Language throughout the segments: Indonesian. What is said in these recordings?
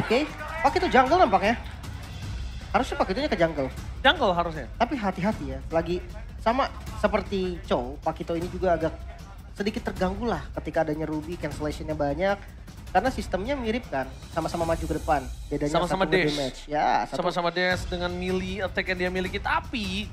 Oke. Pak itu jungle nampaknya. Harusnya Pak itunya ke jungle. Jungle harusnya. Tapi hati-hati ya. Lagi sama seperti Chow, Pak Kito ini juga agak sedikit terganggu lah ketika adanya Ruby, cancellationnya banyak. Karena sistemnya mirip kan, sama-sama maju ke depan. Bedanya Sama-sama satu dash. damage. Ya, Sama-sama dash dengan melee attack yang dia miliki. Tapi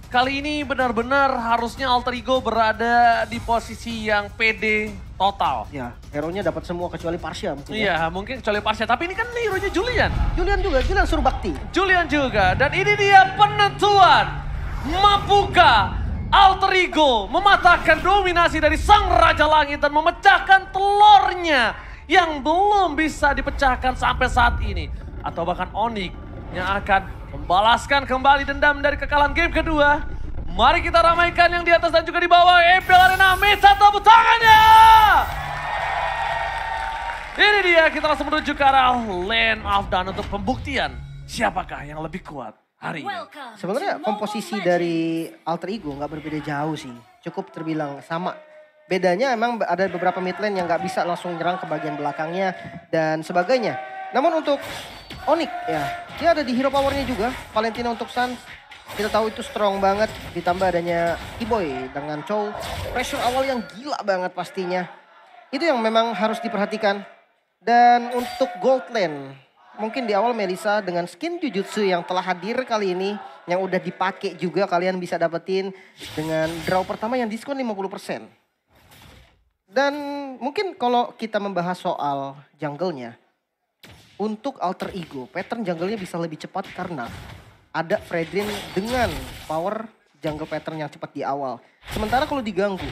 kali ini benar-benar harusnya Alter Ego berada di posisi yang PD total. Ya, hero-nya dapat semua kecuali Parsha mungkin. Ya. Iya, mungkin kecuali Parsha. Tapi ini kan hero-nya Julian. Julian suruh bakti. Julian juga. Dan ini dia penentuan. Mampukah Alter Ego mematahkan dominasi dari Sang Raja Langit dan memecahkan telurnya yang belum bisa dipecahkan sampai saat ini. Atau bahkan Onyx yang akan membalaskan kembali dendam dari kekalahan game kedua. Mari kita ramaikan yang di atas dan juga di bawah. EPL Arena, minta tepuk tangannya! Ini dia, kita langsung menuju ke arah Land of Dawn untuk pembuktian siapakah yang lebih kuat hari ini. Sebenarnya komposisi dari Alter Ego nggak berbeda jauh sih. Cukup terbilang sama. Bedanya emang ada beberapa mid lane yang nggak bisa langsung nyerang ke bagian belakangnya dan sebagainya. Namun untuk Onyx ya, dia ada di hero powernya juga. Valentina untuk Sun, kita tahu itu strong banget. Ditambah adanya T-Boy dengan Chow. Pressure awal yang gila banget pastinya. Itu yang memang harus diperhatikan. Dan untuk gold lane, mungkin di awal Melissa dengan skin Jujutsu yang telah hadir kali ini. Yang udah dipakai juga kalian bisa dapetin dengan draw pertama yang diskon 50%. Dan mungkin kalau kita membahas soal jungle-nya. Untuk Alter Ego, pattern jungle-nya bisa lebih cepat karena ada Fredrin dengan power jungle pattern yang cepat di awal. Sementara kalau diganggu,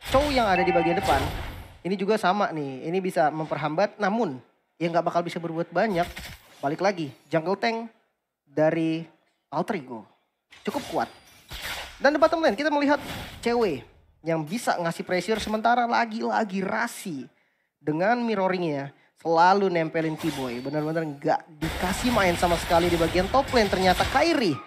Chow yang ada di bagian depan, ini juga sama nih. Ini bisa memperhambat, namun yang gak bakal bisa berbuat banyak. Balik lagi, jungle tank dari Alter Ego cukup kuat. Dan di bottom lane kita melihat cewek yang bisa ngasih pressure, sementara lagi-lagi Rasi dengan mirroringnya selalu nempelin T-Boy. Benar-benar nggak dikasih main sama sekali di bagian top lane. Ternyata Kairi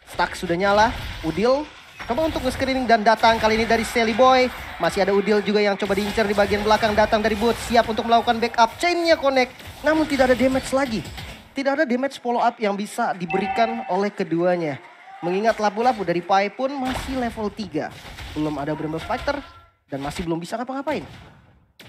stack sudah nyala. Udil coba untuk nge-screening dan datang kali ini dari Sally Boy. Masih ada Udil juga yang coba diincar di bagian belakang, datang dari bot, siap untuk melakukan backup. Chainnya connect, namun tidak ada damage lagi. Tidak ada damage follow up yang bisa diberikan oleh keduanya. Mengingat lapu-lapu dari Pai pun masih level 3. Belum ada Bramble Fighter dan masih belum bisa ngapa-ngapain.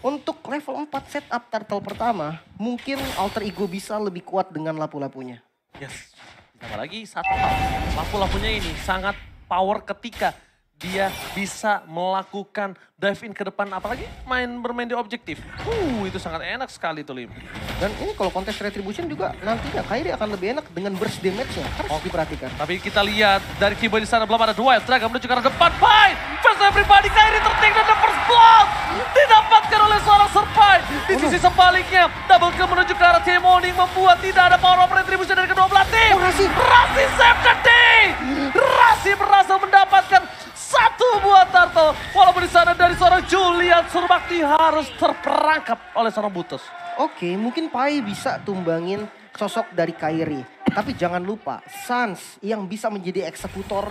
Untuk level 4 setup turtle pertama, mungkin Alter Ego bisa lebih kuat dengan lapu-lapunya. Yes, ditambah lagi satu hal. Lapu-lapunya ini sangat power ketika dia bisa melakukan dive in ke depan, apalagi bermain di objektif. Itu sangat enak sekali tuh Lim. Dan ini kalau kontes retribution juga nantinya Kairi akan lebih enak dengan burst damage-nya. Harus diperhatikan. Tapi kita lihat dari T-Boy di sana belum ada Wild Dragon menuju ke arah depan. Fight! First everybody, Kairi terting dan the first blood didapatkan oleh seorang Survive. Di sisi sebaliknya, double kill menuju ke arah Team Onyx membuat tidak ada power of retribution dari kedua belah tim. Rasi save the day! Rasi berhasil mendapatkan satu buah turtle. Walaupun di sana dari seorang Julian Surbakti harus terperangkap oleh seorang Butus. Oke, mungkin Pai bisa tumbangin sosok dari Kairi. Tapi jangan lupa, Sans yang bisa menjadi eksekutor,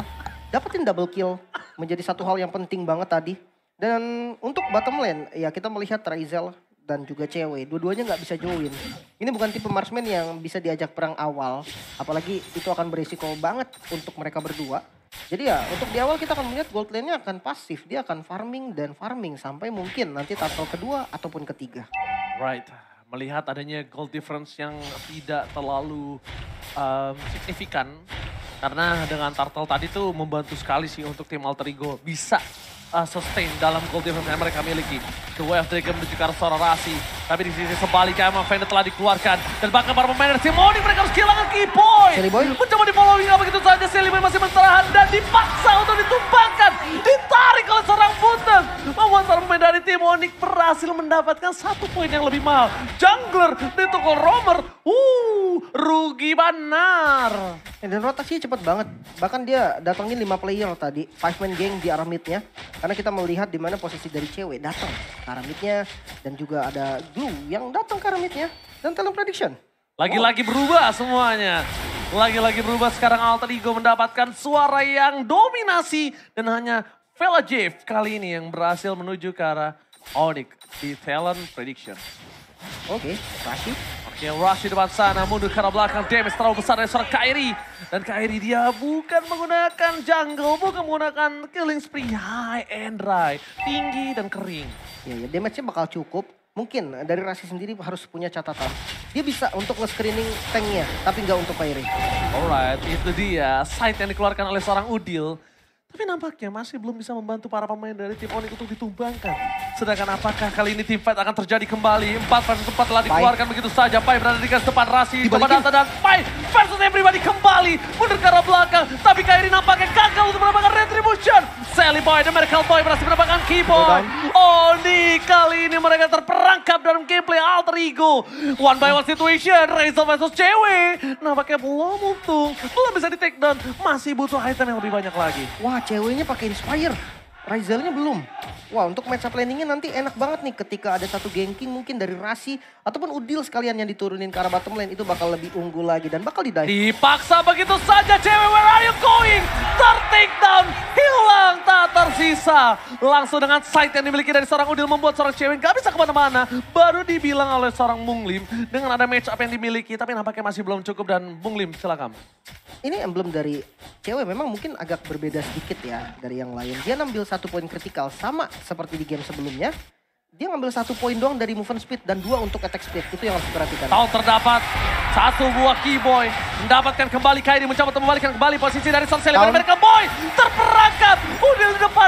dapetin double kill. Menjadi satu hal yang penting banget tadi. Dan untuk bottom lane, ya kita melihat Traizel dan juga cewek. Dua-duanya nggak bisa join. Ini bukan tipe marksman yang bisa diajak perang awal. Apalagi itu akan berisiko banget untuk mereka berdua. Jadi ya untuk di awal kita akan melihat gold lane-nya akan pasif. Dia akan farming dan farming sampai mungkin nanti turtle kedua ataupun ketiga. Right. Melihat adanya gold difference yang tidak terlalu signifikan. Karena dengan turtle tadi tuh membantu sekali sih untuk tim Alter Ego bisa sustain dalam gold difference yang mereka miliki. The Way of Dragon menuju ke arah seorang Rasi. Tapi di sisi sebaliknya emang Fender telah dikeluarkan. Dan bahkan para pemain dari Simoni mereka harus kehilangan Keyboy. Sally Boy Mencoba di following apa begitu saja. Sally Boy masih bertahan dan dipaksa untuk ditumbangkan. Ditarik oleh seorang Butus. Membuat para pemain dari tim Onyx berhasil mendapatkan 1 poin yang lebih mahal. Jungler ditukul Romer. Rugi benar. Dan rotasinya cepat banget. Bahkan dia datangin 5 player tadi. 5-man gang di arah midnya. Karena kita melihat di mana posisi dari cewek datang ke arah midnya. Dan juga ada Glue yang datang ke arah midnya. Dan talent prediction. Lagi-lagi berubah semuanya. Lagi-lagi berubah sekarang Alter Ego mendapatkan suara yang dominasi. Dan hanya Vela Jeff kali ini yang berhasil menuju ke arah Onyx di talent prediction. Oke, Rashid. Yang rush di depan sana, mundur ke arah belakang, damage terlalu besar dari seorang Kairi. Dan Kairi dia bukan menggunakan jungle, bukan menggunakan killing spree, high and dry, tinggi dan kering. Ya, damage-nya bakal cukup. Mungkin dari Rasi sendiri harus punya catatan. Dia bisa untuk nge-screening tanknya, tapi nggak untuk Kairi. Alright, itu dia side yang dikeluarkan oleh seorang Udil. Tapi nampaknya masih belum bisa membantu para pemain dari tim Onyx untuk ditumbangkan. Sedangkan apakah kali ini tim fight akan terjadi kembali? 4 versus 4 telah dikeluarkan begitu saja. Pai berada di garis depan, Rasi coba data dan Pai versus everybody kembali. Mundur ke arah belakang, tapi Kairi nampaknya gagal untuk mendapatkan retribution. Sally Boy dan Miracle Boy berhasil mendapatkan Keyboy. Oni kali ini mereka terperangkap dalam gameplay alter ego. One by one situation, Razel versus cewek. Nampaknya belum untung, belum bisa di take down. Masih butuh item yang lebih banyak lagi. Wah, ceweknya pakai Inspire. Rizelnya belum. Wah, untuk matchup landingnya nanti enak banget nih ketika ada satu ganking mungkin dari Rasi ataupun Udil sekalian yang diturunin ke arah bottom lane itu bakal lebih unggul lagi dan bakal di-dive. Dipaksa begitu saja cewek, where are you going? Ter-take down, hilang tak tersisa. Langsung dengan sight yang dimiliki dari seorang Udil membuat seorang cewek gak bisa kemana-mana. Baru dibilang oleh seorang Munglim dengan ada match up yang dimiliki tapi nampaknya masih belum cukup dan Munglim silakan. Ini emblem dari cewek memang mungkin agak berbeda sedikit ya dari yang lain. Dia ngambil 1 poin kritikal sama seperti di game sebelumnya. Dia ngambil 1 poin doang dari movement speed dan 2 untuk attack speed. Itu yang harus diperhatikan. Tahu terdapat 1 buah Keyboy. Mendapatkan kembali Kairi, mencoba untuk membalikkan kembali posisi dari Son Sally. Mereka Boy terperangkap. Udil di depan.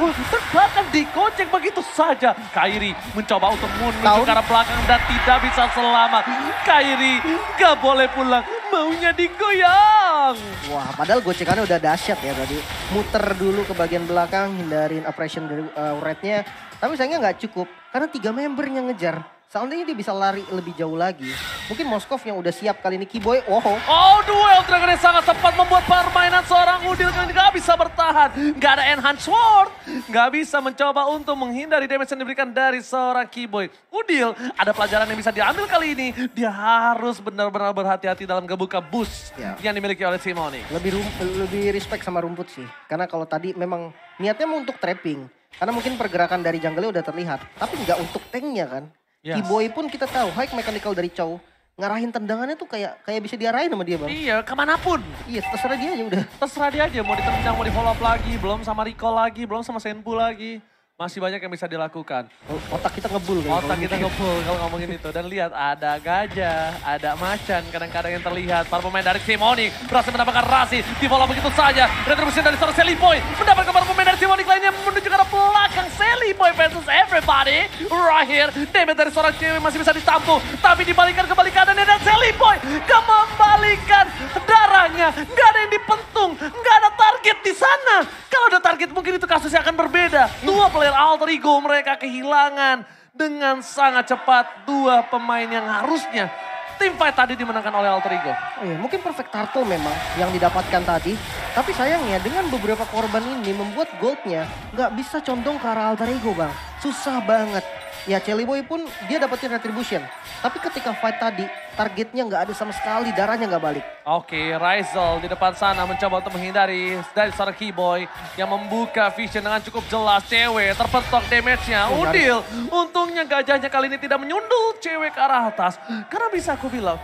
Bahkan dikocek begitu saja. Kairi mencoba untuk menuju ke arah belakang dan tidak bisa selamat. Kairi gak boleh pulang. Maunya digoyang. Wah, padahal gocekannya udah dahsyat ya tadi. Muter dulu ke bagian belakang, hindarin oppression dari Red-nya. Tapi sayangnya nggak cukup, karena 3 membernya ngejar. Seandainya dia bisa lari lebih jauh lagi. Mungkin Moskov yang udah siap kali ini Keyboy. Oh, duel Dragon yang sangat tepat membuat permainan seorang Udil kali ini gak bisa bertahan. Gak ada enhance sword. Gak bisa mencoba untuk menghindari damage yang diberikan dari seorang Keyboy. Udil ada pelajaran yang bisa diambil kali ini. Dia harus benar-benar berhati-hati dalam ngebuka boost yang dimiliki oleh tim Onyx. Lebih respect sama rumput sih. Karena kalau tadi memang niatnya mau untuk trapping. Karena mungkin pergerakan dari jungle udah terlihat. Tapi nggak untuk tanknya kan. Yes. Keyboy pun kita tahu high mechanical dari Chow. Ngarahin tendangannya tuh kayak bisa diarahin sama dia bang. Iya, kemanapun. Iya, terserah dia aja udah. Terserah dia aja, mau ditendang, mau di follow up lagi, belum sama recall lagi, belum sama Senpu lagi. Masih banyak yang bisa dilakukan. Otak kita ngebul. Otak kita ngebul kalau ngomongin itu. Dan lihat ada gajah, ada macan kadang-kadang yang terlihat. Para pemain dari tim Onyx berhasil mendapatkan Rasi. Di follow begitu saja. Retribution dari seorang Sally Boy. Mendapatkan para pemain dari tim Onyx lainnya menuju ke arah belakang. Sally Boy versus everybody. Right here. Damage dari seorang cewek masih bisa ditampung. Tapi dibalikan kembali keadaannya dan Sally Boy gak membalikan darahnya. Gak ada yang dipentung. Gak ada target di sana. Kalau ada target mungkin itu kasusnya akan berbeda. 2 player alter ego mereka kehilangan dengan sangat cepat 2 pemain yang harusnya tim fight tadi dimenangkan oleh alter ego. Oh iya, mungkin perfect turtle memang yang didapatkan tadi. Tapi sayangnya dengan beberapa korban ini membuat goldnya nggak bisa condong ke arah alter ego bang. Susah banget. Ya Sally Boy pun dia dapetin retribution. Tapi ketika fight tadi targetnya nggak ada sama sekali, darahnya nggak balik. Oke, Rizel di depan sana mencoba untuk menghindari dari seorang Keyboy yang membuka vision dengan cukup jelas. Cewek terpentok damage-nya. Udil, untungnya gajahnya kali ini tidak menyundul cewek ke arah atas. Karena bisa aku bilang,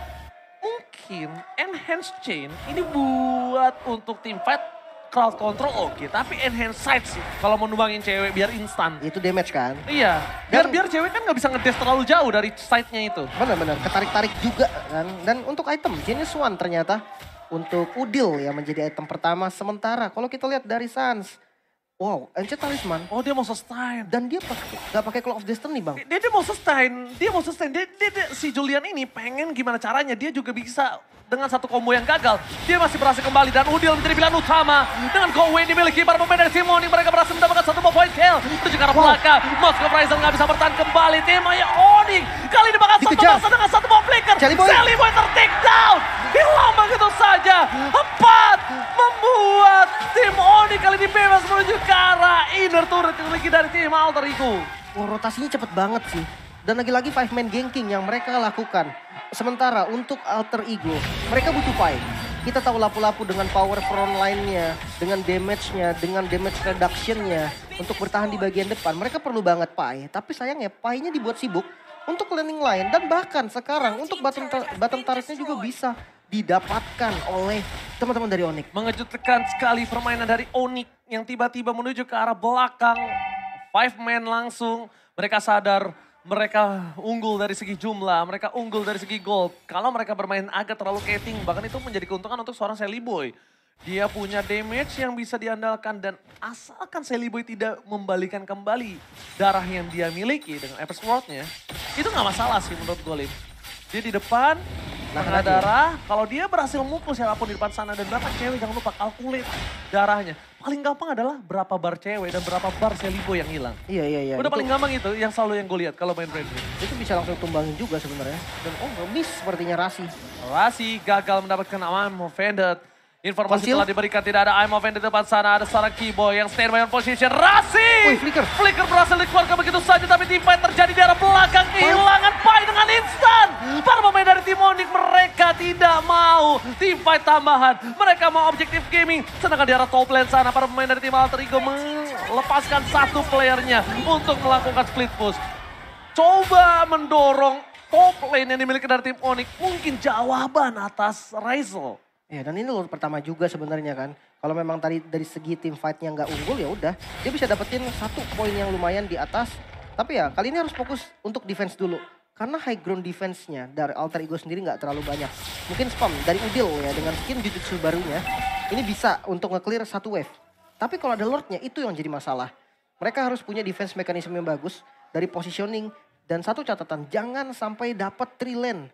mungkin enhance chain ini buat untuk tim fight crowd control oke, tapi enhance sight sih kalau mau numbangin cewek biar instan. Itu damage kan? Iya, biar cewek kan nggak bisa ngedes terlalu jauh dari side-nya itu. Benar-benar, ketarik-tarik juga kan. Dan untuk item, Genius One ternyata untuk Udil yang menjadi item pertama. Sementara kalau kita lihat dari Sans, wow, Ancient Talisman. Oh dia mau sustain. Dan dia gak pakai Clock of Destiny bang. Dia mau sustain, si Julian ini pengen gimana caranya dia juga bisa dengan satu combo yang gagal. Dia masih berhasil kembali dan Udil menjadi pilihan utama. Dengan go away dimiliki para pemain dari Simoni, mereka berhasil mendapatkan 1 point kill. Itu juga arah belakang, Moskov Rizel gak bisa bertahan kembali. Tim Onyx kali ini bakal satu masa dengan 1 ball flicker. Sally Boy ter-take down. Hilang begitu saja. 4 membuat tim Onyx kali ini bebas menuju ke arah inner turret yang dimiliki dari tim alter ego. Wah, rotasinya cepet banget sih. Dan lagi-lagi 5-man ganking yang mereka lakukan. Sementara untuk alter ego, mereka butuh fight. Kita tahu lapu-lapu dengan power front line-nya, dengan damage-nya, dengan damage reduction-nya. Untuk bertahan di bagian depan, mereka perlu banget Pai. Tapi sayangnya Pai-nya dibuat sibuk untuk landing line. Dan bahkan sekarang untuk bottom turretnya juga bisa didapatkan oleh teman-teman dari Onyx. Mengejutkan sekali permainan dari Onyx yang tiba-tiba menuju ke arah belakang. 5 man langsung, mereka sadar mereka unggul dari segi jumlah, mereka unggul dari segi gold. Kalau mereka bermain agak terlalu keting, bahkan itu menjadi keuntungan untuk seorang Sally Boy. Dia punya damage yang bisa diandalkan dan asalkan Sally Boy tidak membalikan kembali darah yang dia miliki dengan Apex World-nya, itu gak masalah sih menurut Golem. Dia di depan, kena darah, kalau dia berhasil mukul siapapun di depan sana dan berapa cewek, jangan lupa kalkulit darahnya. Paling gampang adalah berapa bar cewek dan berapa bar Sally Boy yang hilang. Iya. Udah paling gampang itu yang selalu yang gue lihat kalau main Brand New. Itu bisa langsung tumbangin juga sebenarnya. Dan miss sepertinya Rasi. Rasi gagal mendapatkan I'm offended. Informasi Konsil. telah diberikan, tidak ada I'm offended di depan sana. Ada seorang Keyboy yang standby on position. Rasi! Wih, Flicker. Flicker berhasil dikeluarkan begitu saja, tapi teamfight terjadi di arah belakang. Kehilangan Pai dengan instan. Para pemain dari tim Onyx, mereka tidak mau teamfight tambahan. Mereka mau objektif gaming. Sedangkan di arah top lane sana, para pemain dari tim Alter Ego melepaskan satu playernya untuk melakukan split push. Coba mendorong top lane yang dimiliki dari tim Onyx. Mungkin jawaban atas Rizal. Ya, dan ini lord pertama juga sebenarnya kan. Kalau memang tadi dari segi tim fightnya nggak unggul ya udah, dia bisa dapetin 1 poin yang lumayan di atas. Tapi ya kali ini harus fokus untuk defense dulu. Karena high ground defense-nya dari Alter Ego sendiri nggak terlalu banyak. Mungkin spam dari Udil ya dengan skin Jujutsu barunya. Ini bisa untuk nge-clear 1 wave. Tapi kalau ada lordnya itu yang jadi masalah. Mereka harus punya defense mekanisme yang bagus dari positioning. Dan satu catatan, jangan sampai dapat 3 lane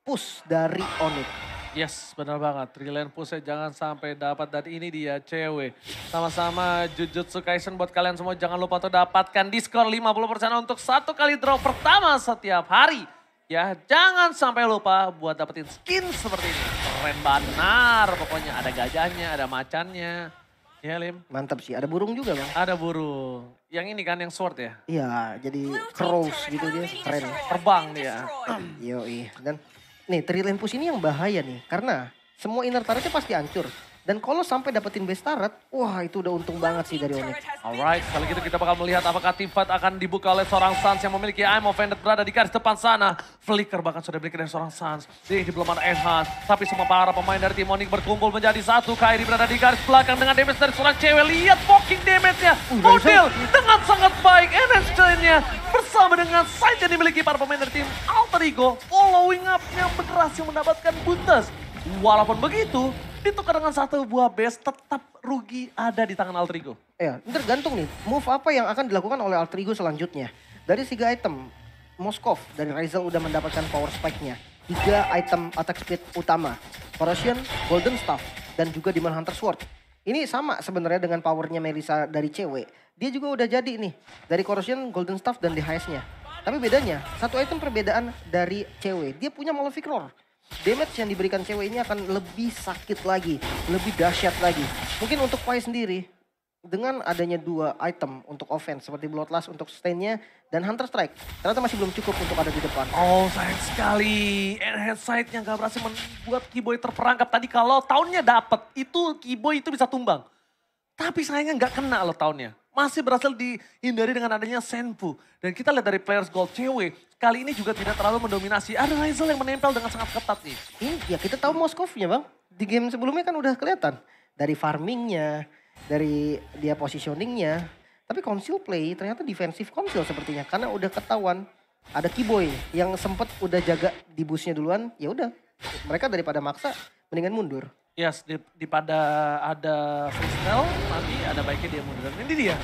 push dari Onyx. Yes, benar banget. 3 lane push jangan sampai dapat, dan ini dia cewek. Sama-sama Jujutsu Kaisen buat kalian semua. Jangan lupa untuk dapatkan diskon 50% untuk 1 kali draw pertama setiap hari. Ya, jangan sampai lupa buat dapetin skin seperti ini. Keren benar, pokoknya ada gajahnya, ada macannya. Ya Lim? Mantap sih, ada burung juga bang. Ada burung. Yang ini kan yang sword ya? Iya, jadi crows gitu dia, keren. Terbang dia. Yoi, dan nih 3 lane push ini yang bahaya nih. Karena semua inner turretnya pasti hancur. Dan kalau sampai dapetin base turret, wah itu udah untung banget sih dari Onyx. Alright, kalau gitu kita bakal melihat apakah tim fight akan dibuka oleh seorang Suns yang memiliki I'm offended berada di garis depan sana. Flicker bahkan sudah diberikan dari seorang Suns. Di belum ada Enhance, tapi semua para pemain dari tim Onyx berkumpul menjadi satu. Kairi berada di garis belakang dengan damage dari seorang cewek. Lihat poking damage-nya. Model dengan sangat baik. Enhance chain-nya bersama dengan side yang dimiliki para pemain dari tim Alter Ego. Following up-nya berhasil mendapatkan buntas. Walaupun begitu, ditukar dengan 1 buah base, tetap rugi ada di tangan Alter Ego. Ya, ini tergantung nih, move apa yang akan dilakukan oleh Alter Ego selanjutnya. Dari 3 item, Moskov dari Rizal udah mendapatkan power spike-nya. 3 item attack speed utama, Corrosion, Golden Staff, dan juga Demon Hunter Sword. Ini sama sebenarnya dengan powernya Melissa dari cewek. Dia juga udah jadi nih, dari Corrosion, Golden Staff, dan DHS-nya. Tapi bedanya, 1 item perbedaan dari cewek, dia punya Malefic Roar. Damage yang diberikan cewek ini akan lebih sakit lagi, lebih dahsyat lagi. Mungkin untuk Pai sendiri, dengan adanya 2 item untuk offense seperti Bloodlust untuk sustain-nya dan Hunter Strike, ternyata masih belum cukup untuk ada di depan. Oh sayang sekali, enhance side-nya gak berhasil membuat Keyboy terperangkap. Tadi kalau tahunnya dapet, itu Keyboy itu bisa tumbang. Tapi sayangnya gak kena loh tahunnya. Masih berhasil dihindari dengan adanya Senpu. Dan kita lihat dari players gold cewek, kali ini juga tidak terlalu mendominasi. Ada Rizal yang menempel dengan sangat ketat nih. Ini ya kita tahu Moskovnya bang, di game sebelumnya kan udah kelihatan. Dari farmingnya, dari dia positioningnya. Tapi Conceal play ternyata defensif Conceal sepertinya. Karena udah ketahuan ada Keyboy yang sempet udah jaga di busnya duluan. Ya udah, mereka daripada maksa mendingan mundur. Yes, daripada ada freestyle, nanti ada baiknya dia mundur. Dan ini dia.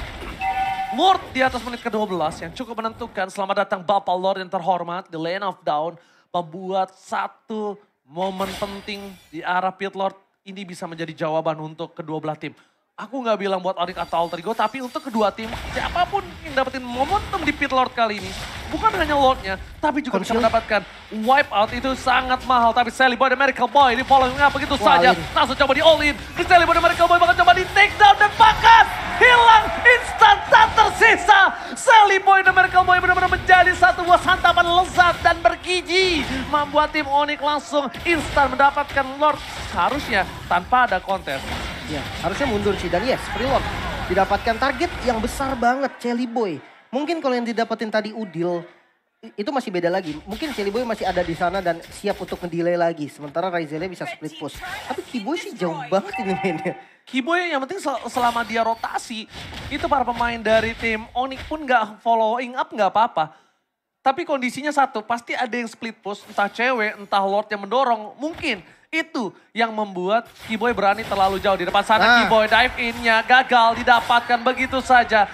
Lord di atas menit ke-12 yang cukup menentukan. Selamat datang Bapak Lord yang terhormat di Lane of Down. Membuat satu momen penting di arah Pit Lord. Ini bisa menjadi jawaban untuk kedua belah tim. Aku gak bilang buat Onyx atau Alter Ego, tapi untuk kedua tim, siapapun yang dapetin momentum di Pit Lord kali ini, bukan hanya Lordnya, tapi juga bisa mendapatkan wipe out itu sangat mahal. Tapi Sally Boy The Miracle Boy ini following up begitu saja, langsung coba di all in. Di Sally Boy The Miracle Boy bahkan coba di take down dan bahkan hilang instan tak tersisa. Sally Boy The Miracle Boy benar-benar menjadi satu buah santapan lezat dan bergizi, membuat tim Onyx langsung instan mendapatkan Lord harusnya tanpa ada kontes. Ya, harusnya mundur sih. Dan yes, Freelord didapatkan target yang besar banget, Sally Boy. Mungkin kalau yang didapetin tadi Udil, itu masih beda lagi. Mungkin Celiboy masih ada di sana dan siap untuk ngedelay lagi. Sementara Raizelnya bisa split push. Tapi Kiboy sih jauh banget ini mainnya. Kiboy yang penting selama dia rotasi, itu para pemain dari tim Onyx pun nggak following up nggak apa-apa. Tapi kondisinya satu, pasti ada yang split push, entah cewek, entah Lord yang mendorong. Mungkin itu yang membuat Kiboy berani terlalu jauh di depan sana. Kiboy dive in-nya gagal didapatkan begitu saja.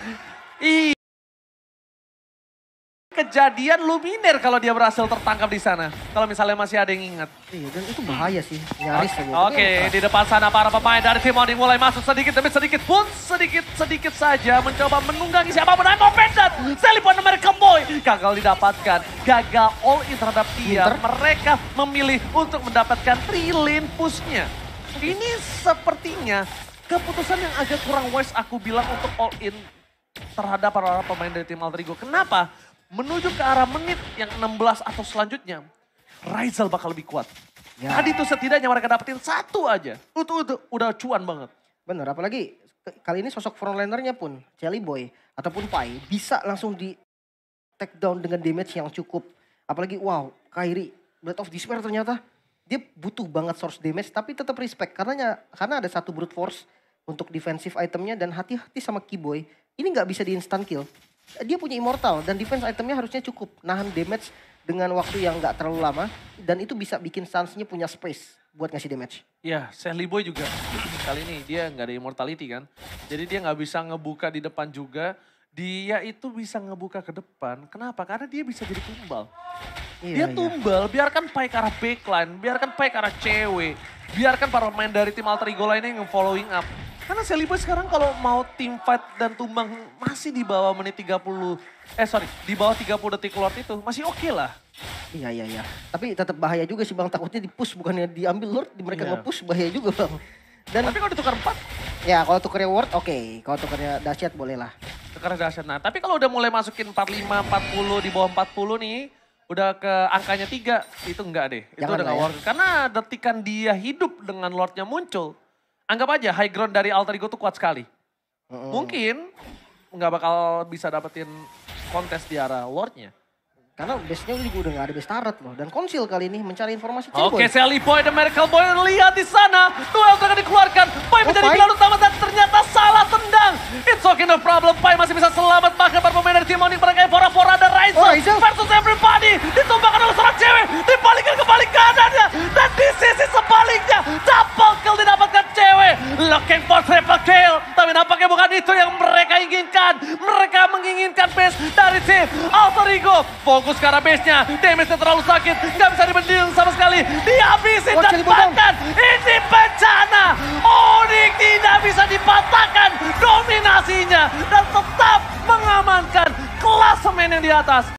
Kejadian Luminaire kalau dia berhasil tertangkap di sana. Kalau misalnya masih ada yang ingat. Iya, dan itu bahaya sih, nyaris aja. Oke, di depan sana para pemain dari tim Onyx mulai masuk sedikit demi sedikit pun sedikit saja mencoba menunggangi siapapun. I'm open dan Selipon American Boy gagal didapatkan. Gagal all in terhadap dia. Mereka memilih untuk mendapatkan 3 lane push-nya. Ini sepertinya keputusan yang agak kurang wise aku bilang untuk all in terhadap para pemain dari tim Alter Ego. Kenapa? Menuju ke arah menit yang 16 atau selanjutnya, Raizel bakal lebih kuat. Ya. Tadi tuh setidaknya mereka dapetin 1 aja. Itu udah cuan banget. Bener, apalagi kali ini sosok frontlinernya pun, Celiboy ataupun Pai, bisa langsung di take down dengan damage yang cukup. Apalagi wow, Kairi, Blade of Despair ternyata dia butuh banget source damage, tapi tetap respect. Karena ada 1 brute force untuk defensive itemnya dan hati-hati sama Kiboy. Ini nggak bisa di instant kill. Dia punya immortal dan defense itemnya harusnya cukup nahan damage dengan waktu yang gak terlalu lama. Dan itu bisa bikin Suns-nya punya space buat ngasih damage. Ya, Celiboy juga kali ini dia gak ada immortality kan. Jadi dia gak bisa ngebuka di depan juga. Dia itu bisa ngebuka ke depan. Kenapa? Karena dia bisa jadi tumbal. Dia tumbal, biarkan Pai ke arah backline, biarkan Pai ke arah cewek. Biarkan para pemain dari tim Alter Ego lainnya yang following up. Karena Celiboy sekarang kalau mau team fight dan tumbang masih di bawah menit 30, di bawah 30 detik Lord itu masih oke lah. Iya. Tapi tetap bahaya juga sih Bang, takutnya di-push bukannya diambil Lord, mereka nge-push bahaya juga Bang. Tapi kalau ditukar 4? Ya kalau tukernya Ward oke, kalau tukernya dahsyat boleh lah. Tukernya dahsyat, nah tapi kalau udah mulai masukin 45, 40, di bawah 40 nih, udah ke angkanya 3, itu enggak deh. Itu udah gak worth it. Karena detikan dia hidup dengan Lordnya muncul, anggap aja high ground dari Alter Ego tuh kuat sekali. Mungkin nggak bakal bisa dapetin kontes di arah Lordnya. Karena base-nya juga udah gak ada base turret loh. Dan Konsil kali ini mencari informasi Celiboy. Oke, Celiboy, The Miracle Boy lihat di sana. Duel akan dikeluarkan. Pai menjadi pilar utama dan ternyata salah tendang. It's okay, no problem. Pai masih bisa selamat. Bahkan para pemain dari tim Onyx mereka Fora ada Raizel versus everybody. Ditumbangkan oleh seorang cewek. Dibalikin ke balik kanannya. Dan di sisi sebaliknya. Double kill didapatkan cewek. Looking for triple kill. Tapi nampaknya bukan itu yang mereka inginkan. Mereka menginginkan base dari tim Alter Ego. Fokus ke arah base-nya, damage-nya terlalu sakit, nggak bisa dibendung sama sekali, dihabisin dan bahkan ini bencana. Onyx tidak bisa dipatahkan dominasinya dan tetap mengamankan klasemen yang di atas.